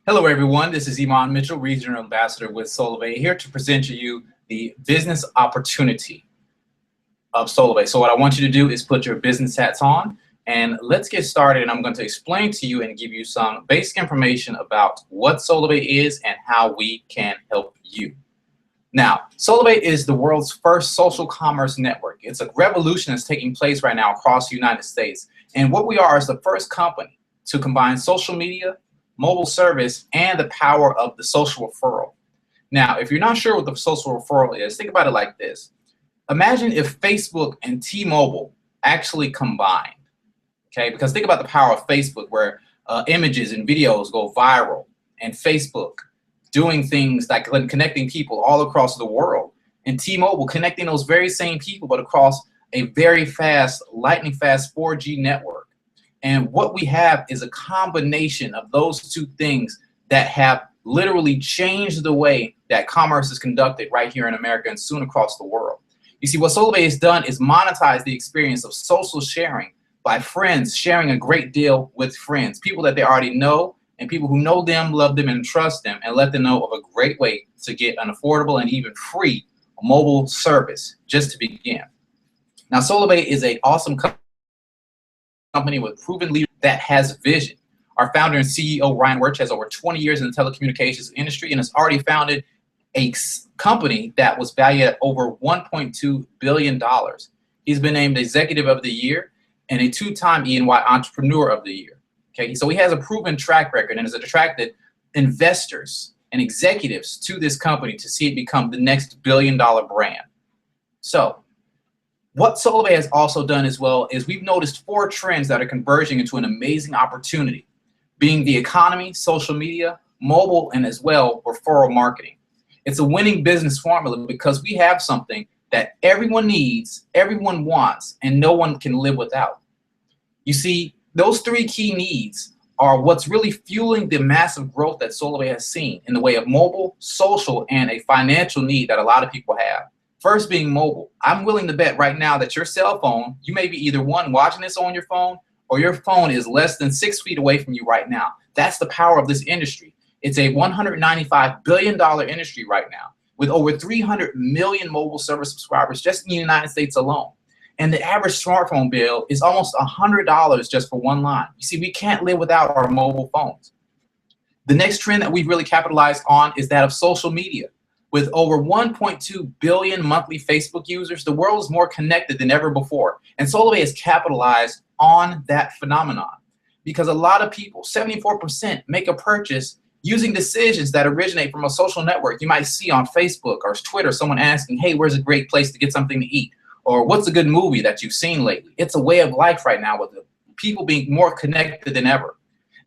Hello, everyone. This is Iman Mitchell, Regional Ambassador with Solavei, here to present to you the business opportunity of Solavei. So what I want you to do is put your business hats on, and let's get started. And I'm going to explain to you and give you some basic information about what Solavei is and how we can help you. Now, Solavei is the world's first social commerce network. It's a revolution that's taking place right now across the United States. And what we are is the first company to combine social media, mobile service, and the power of the social referral. Now, if you're not sure what the social referral is, think about it like this. Imagine if Facebook and T-Mobile actually combined, okay? Because think about the power of Facebook, where images and videos go viral, and Facebook doing things like connecting people all across the world, and T-Mobile connecting those very same people, but across a very fast, lightning fast 4G network. And what we have is a combination of those two things that have literally changed the way that commerce is conducted right here in America and soon across the world. You see, what Solavei has done is monetize the experience of social sharing by friends sharing a great deal with friends, people that they already know, and people who know them, love them, and trust them, and let them know of a great way to get an affordable and even free mobile service just to begin. Now, Solavei is an awesome company with proven leader that has vision. Our founder and CEO, Ryan Wirch, has over 20 years in the telecommunications industry and has already founded a company that was valued at over $1.2 billion. He's been named Executive of the Year and a two-time E&Y Entrepreneur of the Year. Okay, so he has a proven track record and has attracted investors and executives to this company to see it become the next billion-dollar brand. So what Solavei has also done as well is we've noticed 4 trends that are converging into an amazing opportunity, being the economy, social media, mobile, and as well referral marketing. It's a winning business formula because we have something that everyone needs, everyone wants, and no one can live without. You see, those 3 key needs are what's really fueling the massive growth that Solavei has seen in the way of mobile, social, and a financial need that a lot of people have. First being mobile. I'm willing to bet right now that your cell phone, you may be either one watching this on your phone or your phone is less than 6 feet away from you right now. That's the power of this industry. It's a $195 billion industry right now with over 300 million mobile service subscribers just in the United States alone. And the average smartphone bill is almost $100 just for one line. You see, we can't live without our mobile phones. The next trend that we've really capitalized on is that of social media. With over 1.2 billion monthly Facebook users, the world is more connected than ever before. And Solavei has capitalized on that phenomenon because a lot of people, 74%, make a purchase using decisions that originate from a social network. You might see on Facebook or Twitter someone asking, hey, where's a great place to get something to eat? Or what's a good movie that you've seen lately? It's a way of life right now with people being more connected than ever.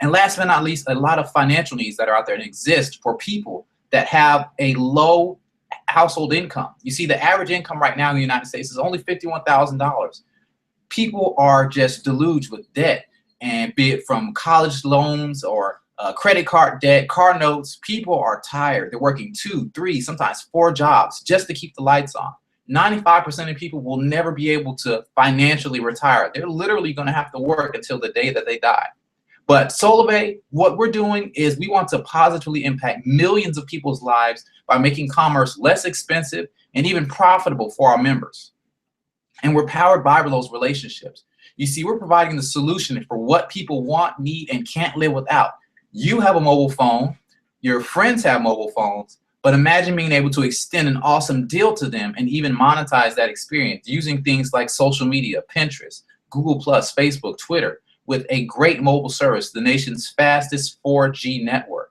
And last but not least, a lot of financial needs that are out there and exist for people that have a low household income. You see, the average income right now in the United States is only $51,000. People are just deluged with debt, and be it from college loans or credit card debt, car notes. People are tired. They're working 2, 3, sometimes 4 jobs just to keep the lights on. 95% of people will never be able to financially retire. They're literally going to have to work until the day that they die. But Solavei, what we're doing is we want to positively impact millions of people's lives by making commerce less expensive and even profitable for our members. And we're powered by those relationships. You see, we're providing the solution for what people want, need, and can't live without. You have a mobile phone, your friends have mobile phones, but imagine being able to extend an awesome deal to them and even monetize that experience using things like social media, Pinterest, Google+, Facebook, Twitter, with a great mobile service, the nation's fastest 4G network,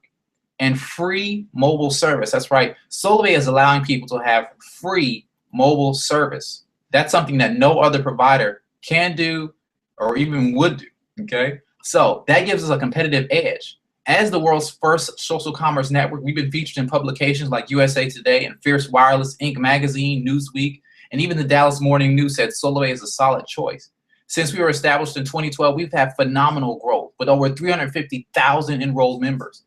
and free mobile service. That's right. Solavei is allowing people to have free mobile service. That's something that no other provider can do or even would do, okay? So that gives us a competitive edge. As the world's first social commerce network, we've been featured in publications like USA Today and Fierce Wireless, Inc. magazine, Newsweek, and even the Dallas Morning News said Solavei is a solid choice. Since we were established in 2012, we've had phenomenal growth with over 350,000 enrolled members.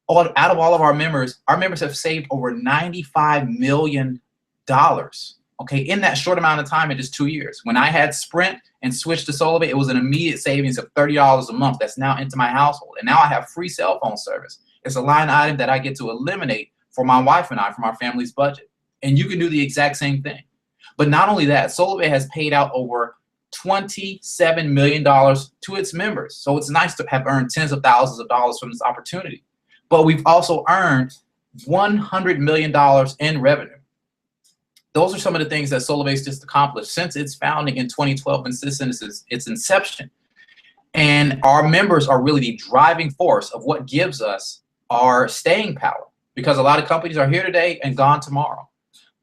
Out of all of our members have saved over $95 million Okay, in that short amount of time, in just 2 years. When I had Sprint and switched to Solavei, it was an immediate savings of $30 a month. That's now into my household. And now I have free cell phone service. It's a line item that I get to eliminate for my wife and I from our family's budget. And you can do the exact same thing. But not only that, Solavei has paid out over $27 million to its members. So it's nice to have earned tens of thousands of dollars from this opportunity. But we've also earned $100 million in revenue. Those are some of the things that Solavei's just accomplished since its founding in 2012 and since its inception. And our members are really the driving force of what gives us our staying power, because a lot of companies are here today and gone tomorrow.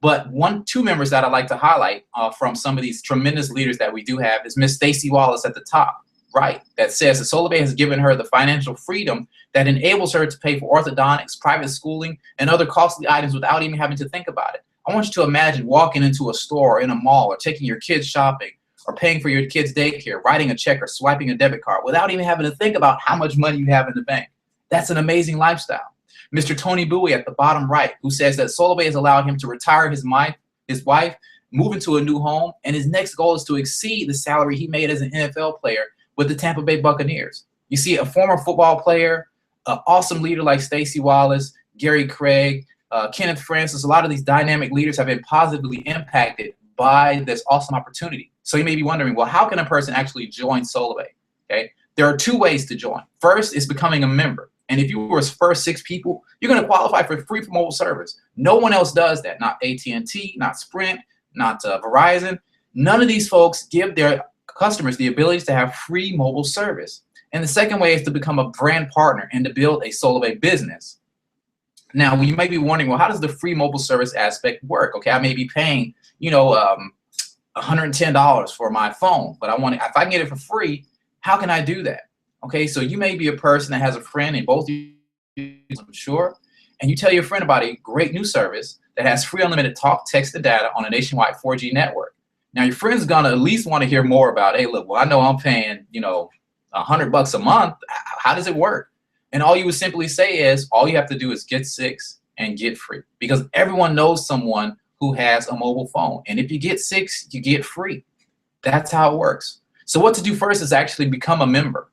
But two members that I'd like to highlight from some of these tremendous leaders that we do have is Miss Stacy Wallace at the top, right? That says that Solavei has given her the financial freedom that enables her to pay for orthodontics, private schooling, and other costly items without even having to think about it. I want you to imagine walking into a store or in a mall or taking your kids shopping or paying for your kids' daycare, writing a check or swiping a debit card without even having to think about how much money you have in the bank. That's an amazing lifestyle. Mr. Tony Bowie at the bottom right, who says that Solavei has allowed him to retire his wife, move into a new home, and his next goal is to exceed the salary he made as an NFL player with the Tampa Bay Buccaneers. You see, a former football player, an awesome leader like Stacy Wallace, Gary Craig, Kenneth Francis, a lot of these dynamic leaders have been positively impacted by this awesome opportunity. So you may be wondering, well, how can a person actually join Solavei? Okay, there are two ways to join. First is becoming a member. And if you were first 6 people, you're going to qualify for free mobile service. No one else does that. Not AT&T, not Sprint, not Verizon. None of these folks give their customers the ability to have free mobile service. And the second way is to become a brand partner and to build a Solavei business. Now, you may be wondering, well, how does the free mobile service aspect work? Okay, I may be paying, $110 for my phone, but if I can get it for free, how can I do that? Okay, so you may be a person that has a friend, and both of you, I'm sure, and you tell your friend about a great new service that has free unlimited talk, text, and data on a nationwide 4G network. Now, your friend's gonna at least want to hear more about, hey, look, well, I know I'm paying, $100 a month. How does it work? And all you would simply say is, all you have to do is get 6 and get free, because everyone knows someone who has a mobile phone. And if you get 6, you get free. That's how it works. So what to do first is actually become a member.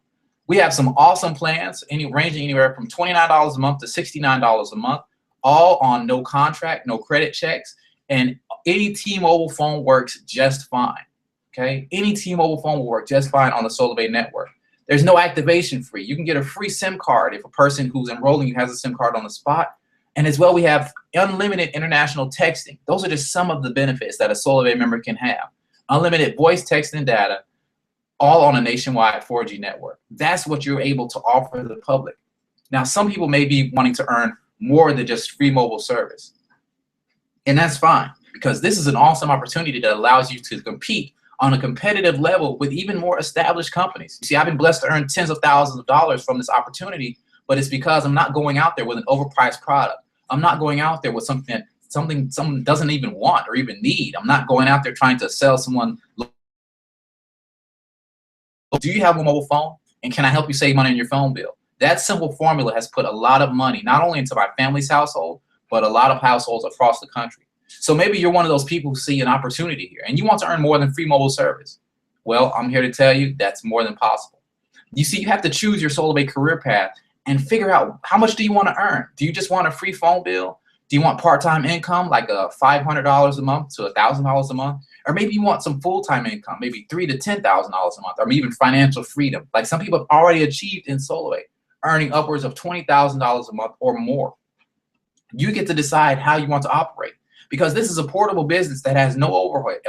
We have some awesome plans, ranging anywhere from $29 a month to $69 a month, all on no contract, no credit checks, and any T-Mobile phone works just fine. Okay, any T-Mobile phone will work just fine on the Solavei network. There's no activation fee. You can get a free SIM card if a person who's enrolling you has a SIM card on the spot. And as well, we have unlimited international texting. Those are just some of the benefits that a Solavei member can have. Unlimited voice, text, and data, all on a nationwide 4G network. That's what you're able to offer the public. Now, some people may be wanting to earn more than just free mobile service. And that's fine, because this is an awesome opportunity that allows you to compete on a competitive level with even more established companies. You see, I've been blessed to earn tens of thousands of dollars from this opportunity, but it's because I'm not going out there with an overpriced product. I'm not going out there with something someone doesn't even want or even need. I'm not going out there trying to sell someone. Do you have a mobile phone? And can I help you save money on your phone bill? That simple formula has put a lot of money, not only into my family's household, but a lot of households across the country. So maybe you're one of those people who see an opportunity here and you want to earn more than free mobile service. Well, I'm here to tell you that's more than possible. You see, you have to choose your Solavei career path and figure out, how much do you want to earn? Do you just want a free phone bill? Do you want part-time income, like $500 a month to $1,000 a month? Or maybe you want some full-time income, maybe $3,000 to $10,000 a month, or even financial freedom, like some people have already achieved in Solavei, earning upwards of $20,000 a month or more. You get to decide how you want to operate, because this is a portable business that has no overhead.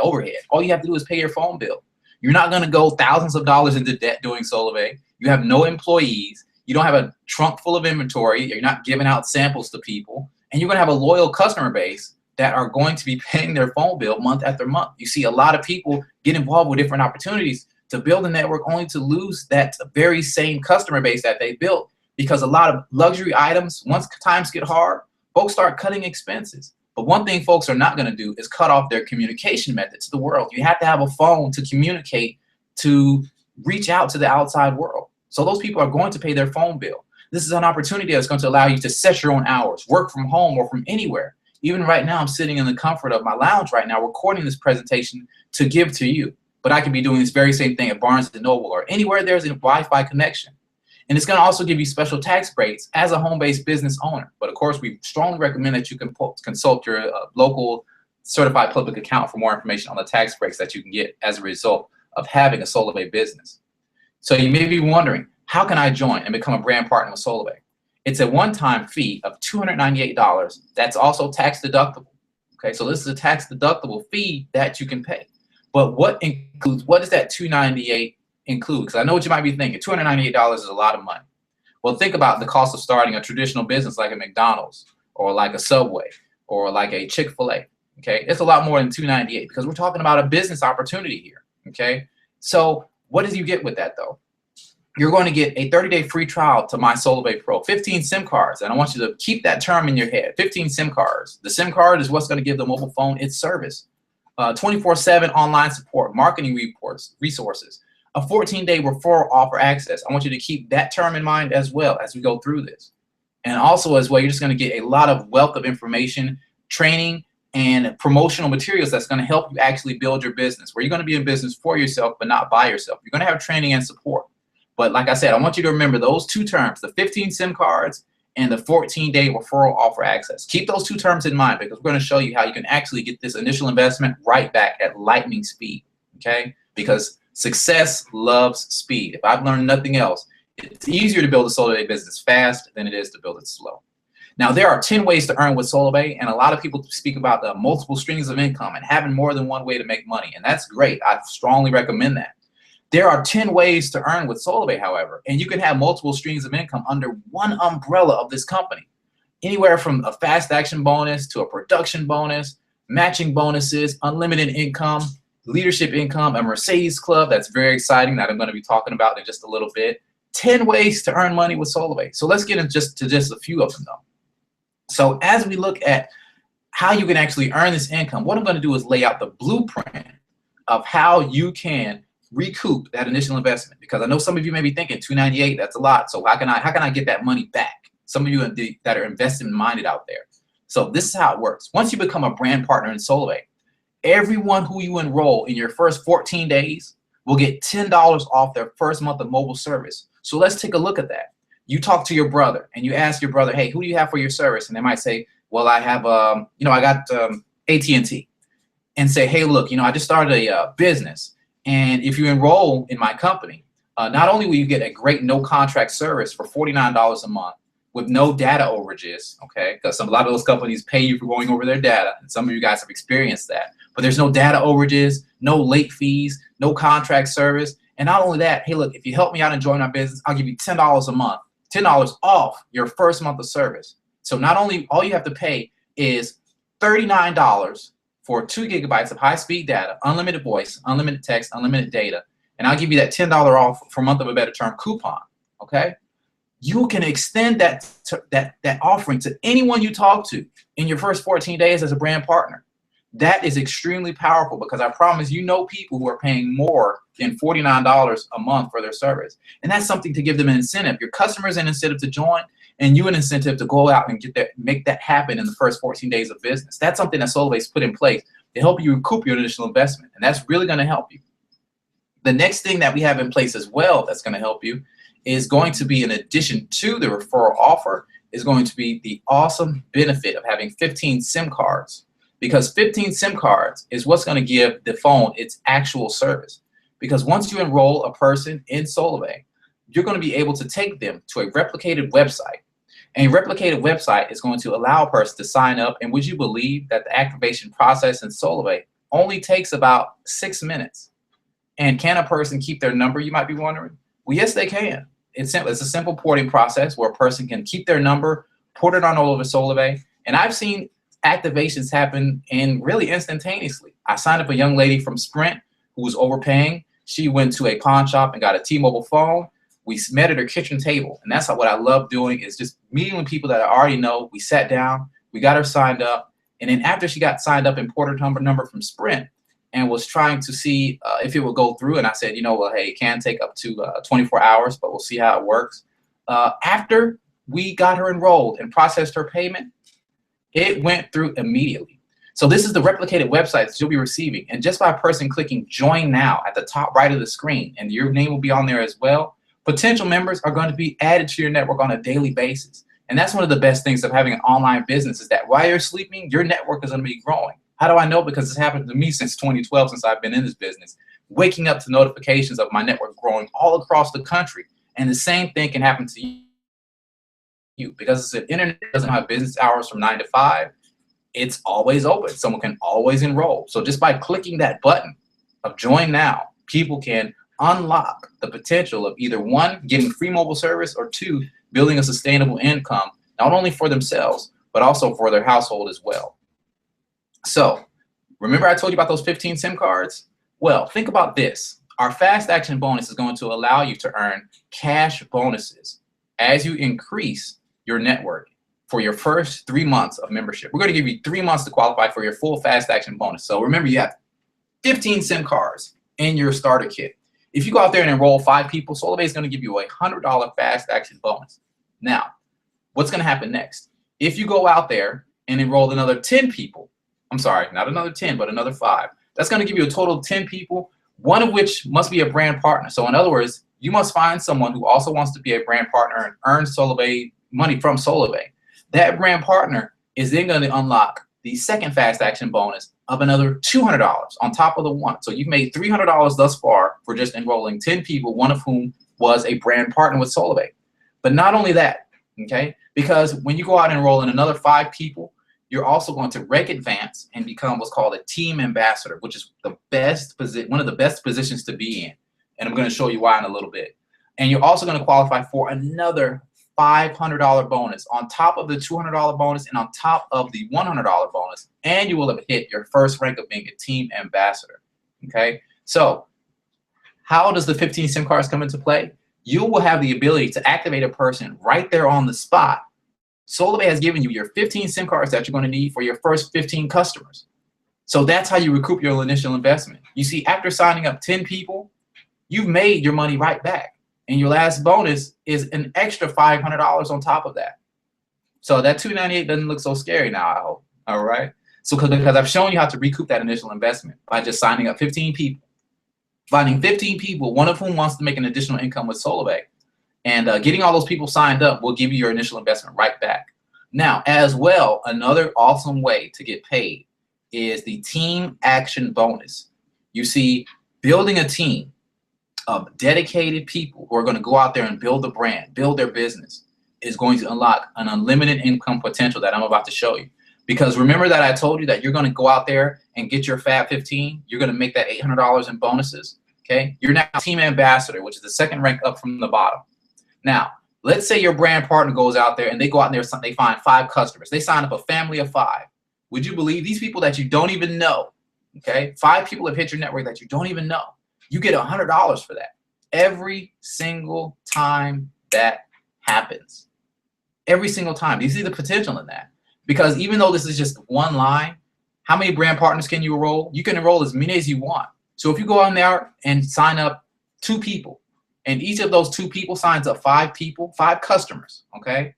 All you have to do is pay your phone bill. You're not going to go thousands of dollars into debt doing Solavei. You have no employees. You don't have a trunk full of inventory. You're not giving out samples to people. And you're going to have a loyal customer base that are going to be paying their phone bill month after month. You see a lot of people get involved with different opportunities to build a network only to lose that very same customer base that they built, because a lot of luxury items, once times get hard, folks start cutting expenses. But one thing folks are not going to do is cut off their communication method to the world. You have to have a phone to communicate, to reach out to the outside world. So those people are going to pay their phone bill. This is an opportunity that's going to allow you to set your own hours, work from home or from anywhere. Even right now, I'm sitting in the comfort of my lounge right now, recording this presentation to give to you. But I could be doing this very same thing at Barnes & Noble or anywhere there's a Wi-Fi connection. And it's going to also give you special tax breaks as a home-based business owner. But of course, we strongly recommend that you can consult your local certified public accountant for more information on the tax breaks that you can get as a result of having a Solavei business. So you may be wondering, how can I join and become a brand partner with Solavei? It's a one-time fee of $298. That's also tax deductible. Okay, so this is a tax deductible fee that you can pay. But what does that $298 include? Because I know what you might be thinking, $298 is a lot of money. Well, think about the cost of starting a traditional business like a McDonald's or like a Subway or like a Chick-fil-A. Okay, it's a lot more than $298 because we're talking about a business opportunity here. Okay, so what do you get with that though? You're going to get a 30-day free trial to My Solavei Pro, 15 SIM cards, and I want you to keep that term in your head, 15 SIM cards. The SIM card is what's going to give the mobile phone its service. 24/7 online support, marketing resources, a 14-day referral offer access. I want you to keep that term in mind as well as we go through this. And also as well, you're just going to get a lot of wealth of information, training, and promotional materials that's going to help you actually build your business, where you're going to be in business for yourself, but not by yourself. You're going to have training and support. But like I said, I want you to remember those two terms, the 15 SIM cards and the 14-day referral offer access. Keep those two terms in mind because we're going to show you how you can actually get this initial investment right back at lightning speed, okay? Because success loves speed. If I've learned nothing else, it's easier to build a Solavei business fast than it is to build it slow. Now, there are 10 ways to earn with Solavei, and a lot of people speak about the multiple streams of income and having more than one way to make money, and that's great. I strongly recommend that. There are 10 ways to earn with Solavei, however, and you can have multiple streams of income under one umbrella of this company. Anywhere from a fast action bonus to a production bonus, matching bonuses, unlimited income, leadership income, a Mercedes club that's very exciting that I'm going to be talking about in just a little bit. 10 ways to earn money with Solavei. So let's get into just a few of them though. So as we look at how you can actually earn this income, what I'm going to do is lay out the blueprint of how you can recoup that initial investment, because I know some of you may be thinking $298, that's a lot. So how can I get that money back? Some of you that are investment minded out there. So this is how it works. Once you become a brand partner in Solavei, everyone who you enroll in your first 14 days will get $10 off their first month of mobile service. So let's take a look at that. You talk to your brother and you ask your brother, hey, who do you have for your service? And they might say, well, I have, I got AT&T. And say, hey, look, I just started a business. And if you enroll in my company, not only will you get a great no contract service for $49 a month with no data overages, okay, because a lot of those companies pay you for going over their data, and some of you guys have experienced that, but there's no data overages, no late fees, no contract service. And not only that, hey, look, if you help me out and join our business, I'll give you $10 a month, $10 off your first month of service. So not only all you have to pay is $39 for 2 gigabytes of high-speed data, unlimited voice, unlimited text, unlimited data, and I'll give you that $10 off for month of a better term coupon, okay? You can extend that offering to anyone you talk to in your first 14 days as a brand partner. That is extremely powerful because I promise people who are paying more than $49 a month for their service. And that's something to give them an incentive. Your customers an incentive to join, and you an incentive to go out and make that happen in the first 14 days of business. That's something that Solavei's put in place to help you recoup your initial investment, and that's really going to help you. The next thing that we have in place as well that's going to help you is going to be, in addition to the referral offer, is going to be the awesome benefit of having 15 SIM cards, because 15 SIM cards is what's going to give the phone its actual service. Because once you enroll a person in Solavei, you're going to be able to take them to a replicated website. And a replicated website is going to allow a person to sign up, and would you believe that the activation process in Solavei only takes about 6 minutes? And can a person keep their number, you might be wondering? Well, yes, they can. It's a simple porting process where a person can keep their number, port it on all over Solavei, and I've seen activations happen really instantaneously. I signed up a young lady from Sprint who was overpaying. She went to a pawn shop and got a T-Mobile phone. We met at her kitchen table, and that's what I love doing, is just meeting with people that I already know. We sat down, we got her signed up, and then after she got signed up and ported her number from Sprint and was trying to see if it would go through, and I said, well, hey, it can take up to 24 hours, but we'll see how it works. After we got her enrolled and processed her payment, It went through immediately. So this is the replicated website that you'll be receiving. And just by a person clicking join now at the top right of the screen, and your name will be on there as well, potential members are going to be added to your network on a daily basis. And that's one of the best things of having an online business, is that while you're sleeping, your network is going to be growing. How do I know? Because it's happened to me since 2012, since I've been in this business. Waking up to notifications of my network growing all across the country. And the same thing can happen to you, because the internet doesn't have business hours from 9 to 5. It's always open. Someone can always enroll. So just by clicking that button of join now, people can unlock the potential of either one, getting free mobile service, or two, building a sustainable income, not only for themselves, but also for their household as well. So remember I told you about those 15 SIM cards? Well, think about this. Our fast action bonus is going to allow you to earn cash bonuses as you increase your network for your first 3 months of membership. We're going to give you 3 months to qualify for your full fast action bonus. So remember, you have 15 SIM cards in your starter kit. If you go out there and enroll 5 people, Solavei is going to give you a $100 fast action bonus. Now, what's going to happen next? If you go out there and enroll another 10 people, I'm sorry, not another 10, but another 5, that's going to give you a total of 10 people, one of which must be a brand partner. So in other words, you must find someone who also wants to be a brand partner and earn Solavei money from Solavei. That brand partner is then going to unlock the second fast action bonus of another $200 on top of the one. So you've made $300 thus far for just enrolling 10 people, one of whom was a brand partner with Solavei. But not only that, okay, because when you go out and enroll in another 5 people, you're also going to rank advance and become what's called a team ambassador, which is the best one of the best positions to be in. And I'm going to show you why in a little bit. And you're also going to qualify for another $500 bonus on top of the $200 bonus and on top of the $100 bonus, and you will have hit your first rank of being a team ambassador. Okay, so how does the 15 SIM cards come into play? You will have the ability to activate a person right there on the spot. Solavei has given you your 15 SIM cards that you're going to need for your first 15 customers. So that's how you recoup your initial investment. You see, after signing up 10 people, you've made your money right back. And your last bonus is an extra $500 on top of that. So that $298 doesn't look so scary now, I hope. All right. So because I've shown you how to recoup that initial investment by just signing up 15 people, finding 15 people, one of whom wants to make an additional income with Solavei, and getting all those people signed up will give you your initial investment right back. Now, as well, another awesome way to get paid is the team action bonus. You see, building a team of dedicated people who are going to go out there and build the brand, build their business, is going to unlock an unlimited income potential that I'm about to show you. Because remember that I told you that you're going to go out there and get your Fab 15, you're going to make that $800 in bonuses, okay? You're now team ambassador, which is the second rank up from the bottom. Now, let's say your brand partner goes out there and they go out there, they find 5 customers. They sign up a family of 5. Would you believe these people that you don't even know, okay? 5 people have hit your network that you don't even know. You get $100 for that every single time that happens. Every single time. Do you see the potential in that? Because even though this is just one line, how many brand partners can you enroll? You can enroll as many as you want. So if you go on there and sign up 2 people, and each of those 2 people signs up 5 people, 5 customers, okay,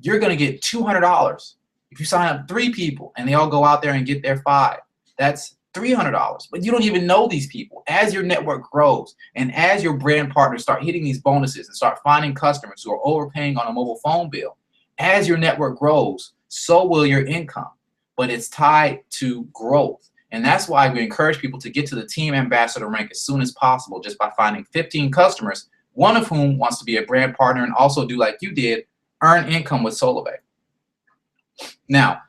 you're going to get $200. If you sign up 3 people and they all go out there and get their 5, that's $300. But you don't even know these people. As your network grows and as your brand partners start hitting these bonuses and start finding customers who are overpaying on a mobile phone bill, as your network grows, so will your income. But it's tied to growth. And that's why we encourage people to get to the team ambassador rank as soon as possible, just by finding 15 customers, one of whom wants to be a brand partner and also do like you did, earn income with Solavei. Now,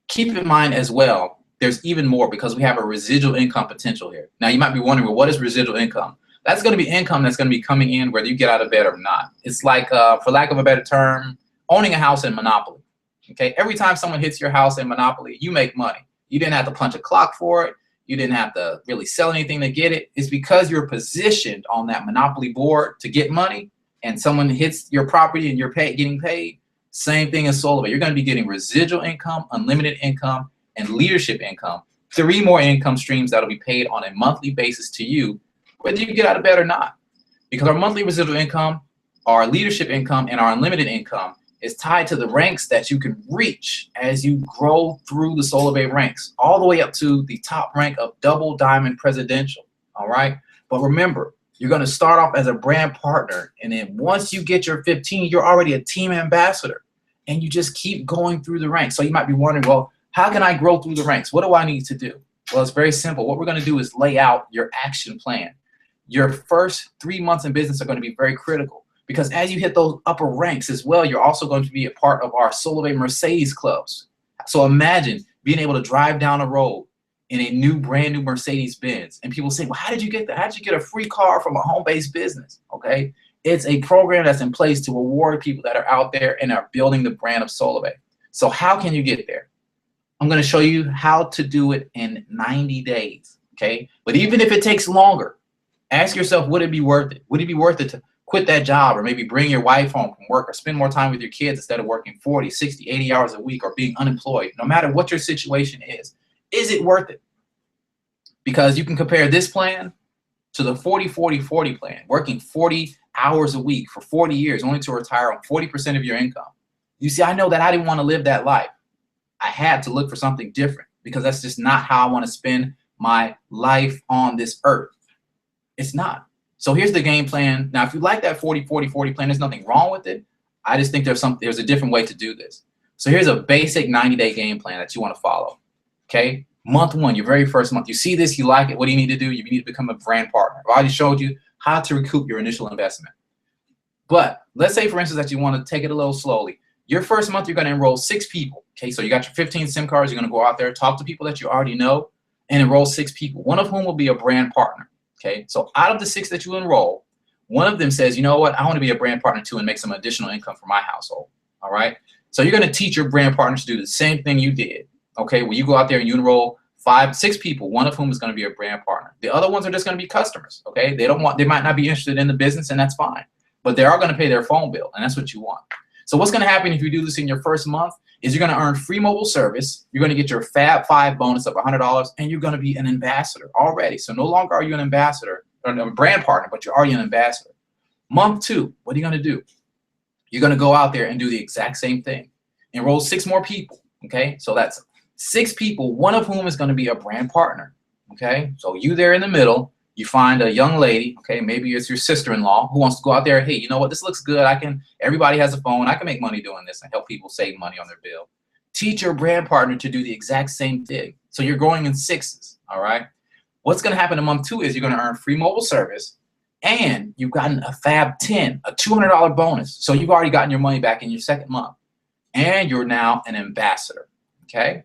keep in mind as well, there's even more, because we have a residual income potential here. Now, you might be wondering, well, what is residual income? That's going to be income that's going to be coming in whether you get out of bed or not. It's like, for lack of a better term, owning a house in Monopoly. Okay, every time someone hits your house in Monopoly, you make money. You didn't have to punch a clock for it. You didn't have to really sell anything to get it. It's because you're positioned on that Monopoly board to get money, and someone hits your property and you're getting paid. Same thing as Solavei. You're going to be getting residual income, unlimited income, and leadership income. 3 more income streams that'll be paid on a monthly basis to you, whether you get out of bed or not. Because our monthly residual income, our leadership income, and our unlimited income is tied to the ranks that you can reach as you grow through the Solavei ranks, all the way up to the top rank of double diamond presidential. All right. But remember, you're going to start off as a brand partner. And then once you get your 15, you're already a team ambassador. And you just keep going through the ranks. So you might be wondering, well, how can I grow through the ranks? What do I need to do? Well, it's very simple. What we're going to do is lay out your action plan. Your first 3 months in business are going to be very critical, because as you hit those upper ranks as well, you're also going to be a part of our Solavei Mercedes clubs. So imagine being able to drive down a road in a brand new Mercedes Benz, and people say, well, how did you get that? How did you get a free car from a home-based business? Okay, it's a program that's in place to reward people that are out there and are building the brand of Solavei. So how can you get there? I'm going to show you how to do it in 90 days. Okay, but even if it takes longer, ask yourself, would it be worth it? Would it be worth it to quit that job, or maybe bring your wife home from work, or spend more time with your kids instead of working 40, 60, 80 hours a week, or being unemployed? No matter what your situation is it worth it? Because you can compare this plan to the 40-40-40 plan, working 40 hours a week for 40 years, only to retire on 40% of your income. You see, I know that I didn't want to live that life. I had to look for something different, because that's just not how I want to spend my life on this earth. It's not. So here's the game plan. Now, if you like that 40-40-40 plan, there's nothing wrong with it. I just think there's a different way to do this. So here's a basic 90-day game plan that you want to follow. Okay. Month one, your very first month, you see this, you like it. What do you need to do? You need to become a brand partner. I already showed you how to recoup your initial investment. But let's say, for instance, that you want to take it a little slowly. Your first month, you're going to enroll 6 people. Okay. So you got your 15 SIM cards. You're going to go out there, talk to people that you already know, and enroll 6 people, one of whom will be a brand partner. Okay, so out of the 6 that you enroll, one of them says, you know what, I want to be a brand partner too and make some additional income for my household. All right, so you're going to teach your brand partners to do the same thing you did. Okay, well, you go out there and you enroll 5-6 people, one of whom is going to be a brand partner. The other ones are just going to be customers. Okay, they might not be interested in the business, and that's fine, but they are going to pay their phone bill, and that's what you want. So what's going to happen if you do this in your first month is you're going to earn free mobile service. You're going to get your Fab 5 bonus of $100, and you're going to be an ambassador already. So no longer are you an ambassador or a brand partner, but you're already an ambassador. Month 2, what are you going to do? You're going to go out there and do the exact same thing. Enroll 6 more people. Okay, so that's 6 people, one of whom is going to be a brand partner. Okay, so you there in the middle, you find a young lady, okay, maybe it's your sister-in-law who wants to go out there. Hey, you know what? This looks good. Everybody has a phone. I can make money doing this and help people save money on their bill. Teach your brand partner to do the exact same thing. So you're growing in 6s. All right. What's going to happen in month 2 is you're going to earn free mobile service, and you've gotten a Fab 10, a $200 bonus. So you've already gotten your money back in your second month, and you're now an ambassador. Okay.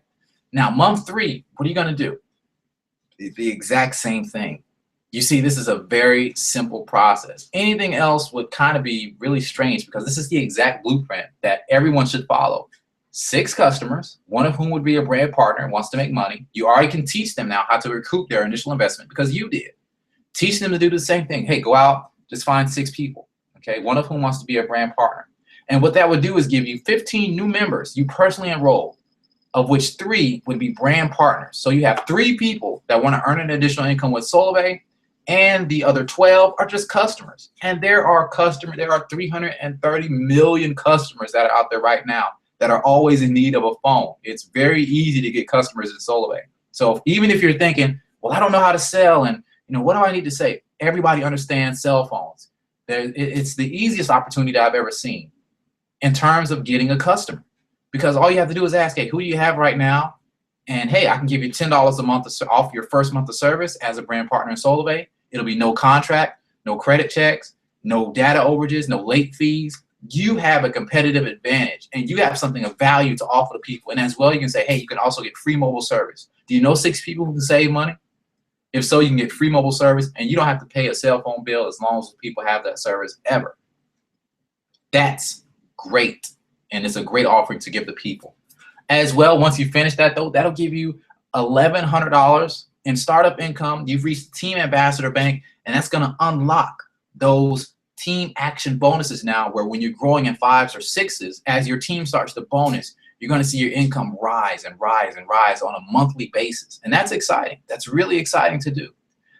Now, month 3, what are you going to do? The exact same thing. You see, this is a very simple process. Anything else would kind of be really strange, because this is the exact blueprint that everyone should follow. 6 customers, one of whom would be a brand partner and wants to make money. You already can teach them now how to recoup their initial investment, because you did. Teach them to do the same thing. Hey, go out, just find 6 people, okay, one of whom wants to be a brand partner. And what that would do is give you 15 new members you personally enrolled, of which 3 would be brand partners. So you have 3 people that want to earn an additional income with Solavei, and the other 12 are just customers. And there are 330 million customers that are out there right now that are always in need of a phone. It's very easy to get customers in Solavei. So even if you're thinking, well, I don't know how to sell, and what do I need to say? Everybody understands cell phones. It's the easiest opportunity I've ever seen in terms of getting a customer, because all you have to do is ask, hey, who do you have right now? And hey, I can give you $10 a month off your first month of service as a brand partner in Solavei. It'll be no contract, no credit checks, no data overages, no late fees. You have a competitive advantage, and you have something of value to offer to people. And as well, you can say, hey, you can also get free mobile service. Do you know 6 people who can save money? If so, you can get free mobile service, and you don't have to pay a cell phone bill as long as people have that service ever. That's great, and it's a great offering to give the people. As well, once you finish that, though, that'll give you $1,100 in startup income. You've reached Team Ambassador Bank, and that's going to unlock those team action bonuses now, where when you're growing in 5s or 6s, as your team starts to bonus, you're going to see your income rise and rise and rise on a monthly basis. And that's exciting. That's really exciting to do.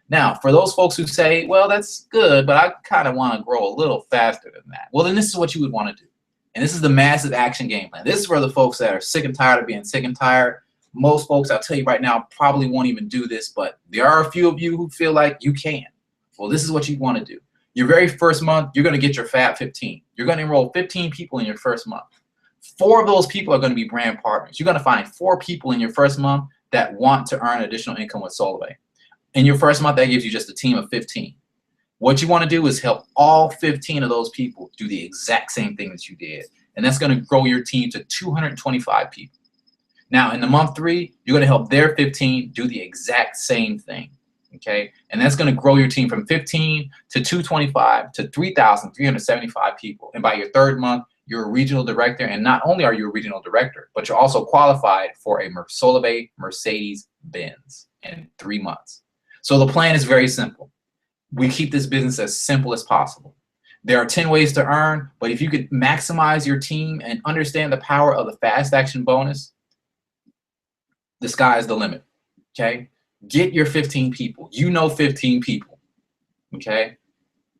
Now, for those folks who say, well, that's good, but I kind of want to grow a little faster than that. Well, then this is what you would want to do. And this is the massive action game plan. This is for the folks that are sick and tired of being sick and tired. Most folks, I'll tell you right now, probably won't even do this, but there are a few of you who feel like you can. Well, this is what you want to do. Your very first month, you're going to get your Fab 15. You're going to enroll 15 people in your first month. 4 of those people are going to be brand partners. You're going to find 4 people in your first month that want to earn additional income with Solavei. In your first month, that gives you just a team of 15. What you want to do is help all 15 of those people do the exact same thing that you did. And that's going to grow your team to 225 people. Now, in the month 3, you're going to help their 15 do the exact same thing. Okay, and that's going to grow your team from 15 to 225 to 3,375 people. And by your 3rd month, you're a regional director. And not only are you a regional director, but you're also qualified for a Solavei Mercedes-Benz in 3 months. So the plan is very simple. We keep this business as simple as possible. There are 10 ways to earn, but if you could maximize your team and understand the power of the fast action bonus, the sky is the limit. Okay. Get your 15 people. 15 people, okay,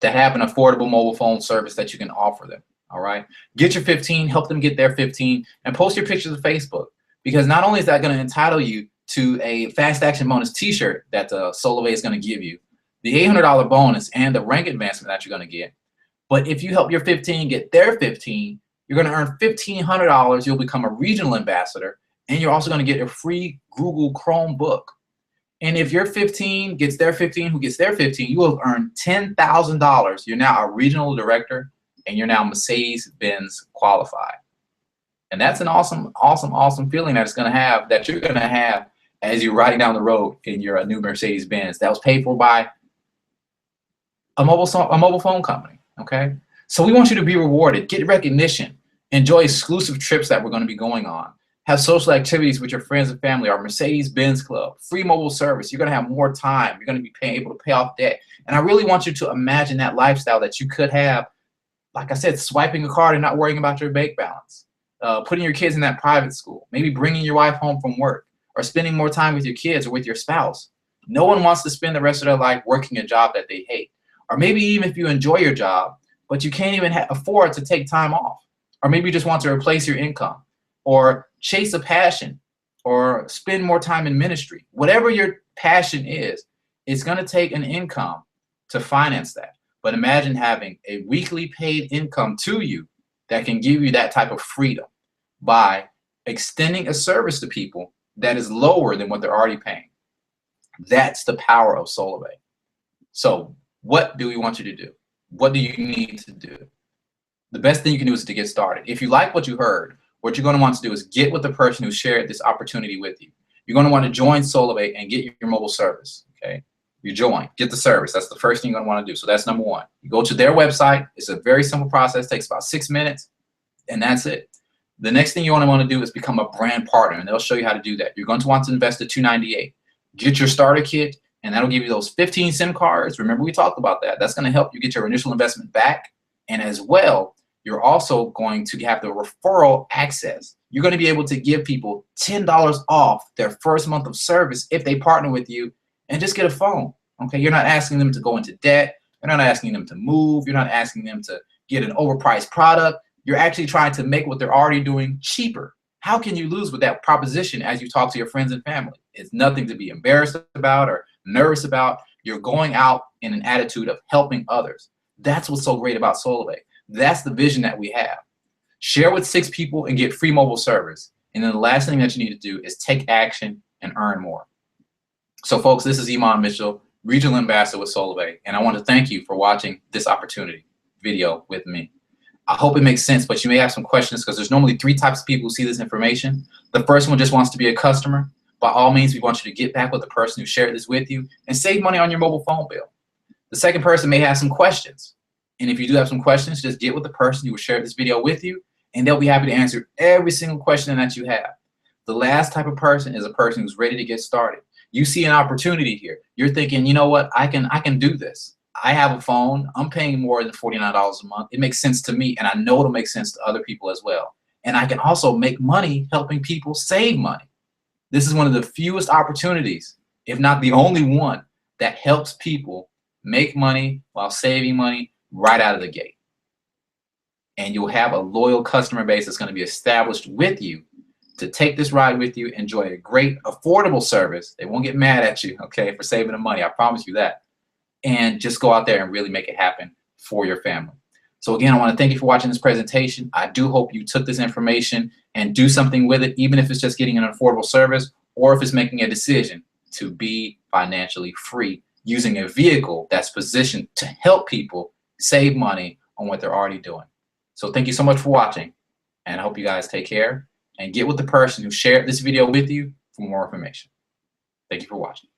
that have an affordable mobile phone service that you can offer them, all right? Get your 15, help them get their 15, and post your pictures to Facebook, because not only is that going to entitle you to a Fast Action Bonus t-shirt that Solavei is going to give you, the $800 bonus and the rank advancement that you're going to get, but if you help your 15 get their 15, you're going to earn $1,500, you'll become a regional ambassador, and you're also going to get a free Google Chrome book. And if your 15 gets their 15, who gets their 15, you will earn $10,000. You're now a regional director, and you're now Mercedes-Benz qualified. And that's an awesome, awesome, awesome feeling that you're going to have as you're riding down the road in your new Mercedes-Benz that was paid for by a mobile phone company. Okay, so we want you to be rewarded, get recognition, enjoy exclusive trips that we're going to be going on. Have social activities with your friends and family, our Mercedes-Benz Club, free mobile service. You're going to have more time. You're going to be able to pay off debt. And I really want you to imagine that lifestyle that you could have, like I said, swiping a card and not worrying about your bank balance, putting your kids in that private school, maybe bringing your wife home from work, or spending more time with your kids or with your spouse. No one wants to spend the rest of their life working a job that they hate. Or maybe even if you enjoy your job, but you can't even afford to take time off. Or maybe you just want to replace your income, or chase a passion, or spend more time in ministry. Whatever your passion is, it's going to take an income to finance that. But imagine having a weekly paid income to you that can give you that type of freedom by extending a service to people that is lower than what they're already paying. That's the power of Solavei. So what do we want you to do? What do you need to do? The best thing you can do is to get started. If you like what you heard, what you're going to want to do is get with the person who shared this opportunity with you. You're going to want to join Solavei and get your mobile service. Okay, you join, get the service. That's the first thing you're going to want to do. So that's number 1. You go to their website. It's a very simple process. Takes about 6 minutes, and that's it. The next thing you want to do is become a brand partner, and they'll show you how to do that. You're going to want to invest at $298. Get your starter kit, and that'll give you those 15 SIM cards. Remember, we talked about that. That's going to help you get your initial investment back, and as well, you're also going to have the referral access. You're going to be able to give people $10 off their first month of service if they partner with you and just get a phone. Okay, you're not asking them to go into debt. You're not asking them to move. You're not asking them to get an overpriced product. You're actually trying to make what they're already doing cheaper. How can you lose with that proposition as you talk to your friends and family? It's nothing to be embarrassed about or nervous about. You're going out in an attitude of helping others. That's what's so great about Solavei. That's the vision that we have. Share with 6 people and get free mobile service. And then the last thing that you need to do is take action and earn more. So folks, this is Iman Mitchell, Regional Ambassador with Solavei, and I want to thank you for watching this opportunity video with me. I hope it makes sense, but you may have some questions because there's normally 3 types of people who see this information. The first one just wants to be a customer. By all means, we want you to get back with the person who shared this with you and save money on your mobile phone bill. The second person may have some questions. And if you do have some questions, just get with the person who shared this video with you, and they'll be happy to answer every single question that you have. The last type of person is a person who's ready to get started. You see an opportunity here. You're thinking, you know what, I can do this. I have a phone. I'm paying more than $49 a month. It makes sense to me, and I know it'll make sense to other people as well. And I can also make money helping people save money. This is one of the fewest opportunities, if not the only one, that helps people make money while saving money right out of the gate. and you'll have a loyal customer base that's going to be established with you to take this ride with you, enjoy a great, affordable service. They won't get mad at you, okay, for saving the money. I promise you that. And just go out there and really make it happen for your family. So again, I want to thank you for watching this presentation. I do hope you took this information and do something with it, even if it's just getting an affordable service or if it's making a decision to be financially free using a vehicle that's positioned to help people save money on what they're already doing. So thank you so much for watching, and I hope you guys take care and get with the person who shared this video with you for more information. Thank you for watching.